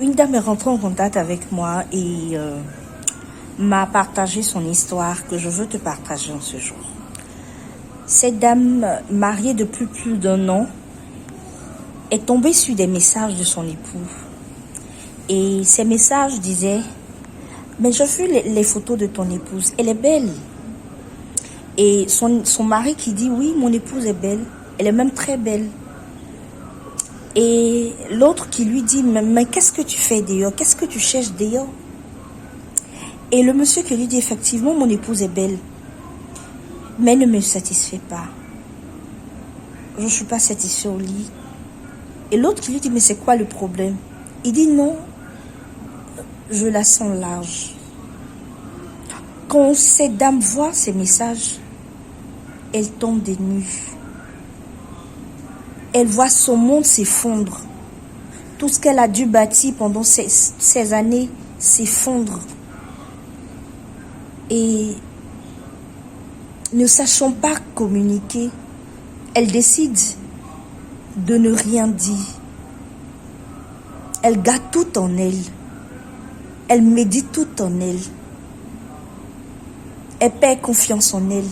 Une dame est rentrée en contact avec moi et m'a partagé son histoire que je veux te partager en ce jour. Cette dame, mariée depuis plus d'un an, est tombée sur des messages de son époux. Et ces messages disaient: mais je vu les photos de ton épouse, elle est belle. Et son mari qui dit: oui, mon épouse est belle, elle est même très belle. Et l'autre qui lui dit: mais qu'est-ce que tu fais dehors? Qu'est-ce que tu cherches dehors? Et le monsieur qui lui dit: effectivement, mon épouse est belle, mais elle ne me satisfait pas. Je ne suis pas satisfait au lit. Et l'autre qui lui dit: mais c'est quoi le problème? Il dit: non, je la sens large. Quand cette dame voit ces messages, elle tombe des nues. Elle voit son monde s'effondre. Tout ce qu'elle a dû bâtir pendant ces années s'effondre. Et ne sachant pas communiquer, elle décide de ne rien dire. Elle garde tout en elle. Elle médite tout en elle. Elle perd confiance en elle.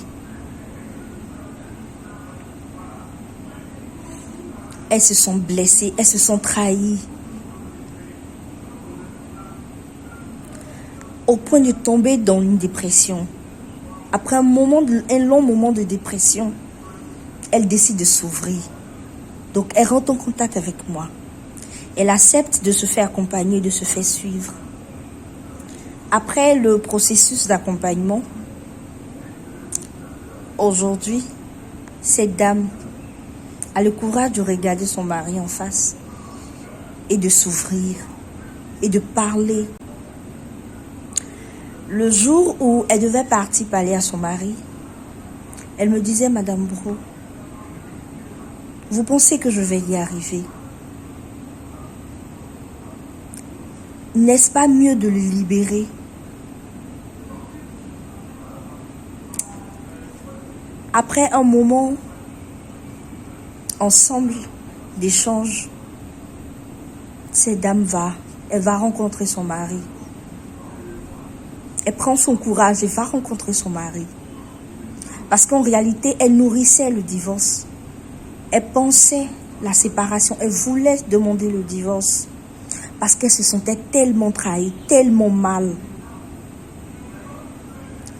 Elles se sont blessées, elles se sont trahies. Au point de tomber dans une dépression. Après un long moment de dépression, elle décide de s'ouvrir. Donc elle rentre en contact avec moi. Elle accepte de se faire accompagner, de se faire suivre. Après le processus d'accompagnement, aujourd'hui, cette dame a le courage de regarder son mari en face et de s'ouvrir et de parler. Le jour où elle devait partir parler à son mari, elle me disait: Madame Bro, vous pensez que je vais y arriver? N'est-ce pas mieux de le libérer? Après un moment ensemble d'échanges, cette dame elle va rencontrer son mari. Elle prend son courage et va rencontrer son mari. Parce qu'en réalité, elle nourrissait le divorce. Elle pensait la séparation. Elle voulait demander le divorce. Parce qu'elle se sentait tellement trahie, tellement mal.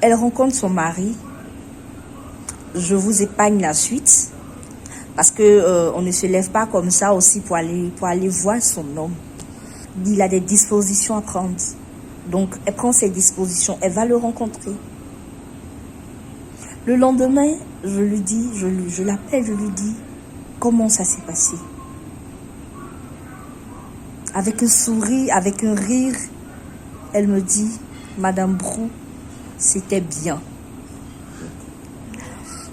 Elle rencontre son mari. Je vous épargne la suite. Parce que on ne se lève pas comme ça aussi pour aller voir son homme. Il a des dispositions à prendre. Donc, elle prend ses dispositions. Elle va le rencontrer. Le lendemain, je l'appelle, je lui dis comment ça s'est passé. Avec un sourire, avec un rire, elle me dit: Madame Brou, c'était bien.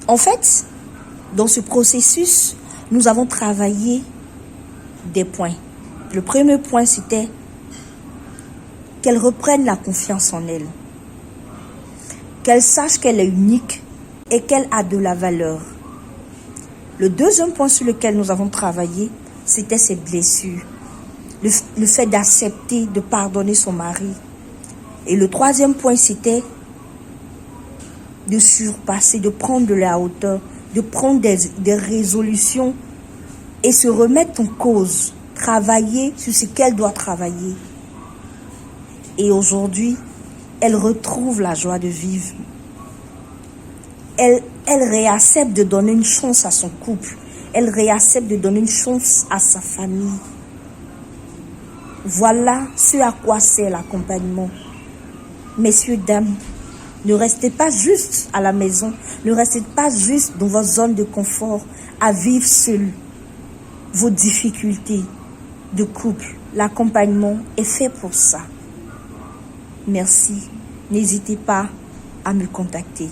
En fait, dans ce processus, nous avons travaillé des points. Le premier point, c'était qu'elle reprenne la confiance en elle. Qu'elle sache qu'elle est unique et qu'elle a de la valeur. Le deuxième point sur lequel nous avons travaillé, c'était ses blessures. Le fait d'accepter, de pardonner son mari. Et le troisième point, c'était de surpasser, de prendre de la hauteur, de prendre des résolutions et se remettre en cause, travailler sur ce qu'elle doit travailler. Et aujourd'hui, elle retrouve la joie de vivre. Elle réaccepte de donner une chance à son couple. Elle réaccepte de donner une chance à sa famille. Voilà ce à quoi sert l'accompagnement. Messieurs, dames, ne restez pas juste à la maison. Ne restez pas juste dans votre zone de confort à vivre seul vos difficultés de couple. L'accompagnement est fait pour ça. Merci. N'hésitez pas à me contacter.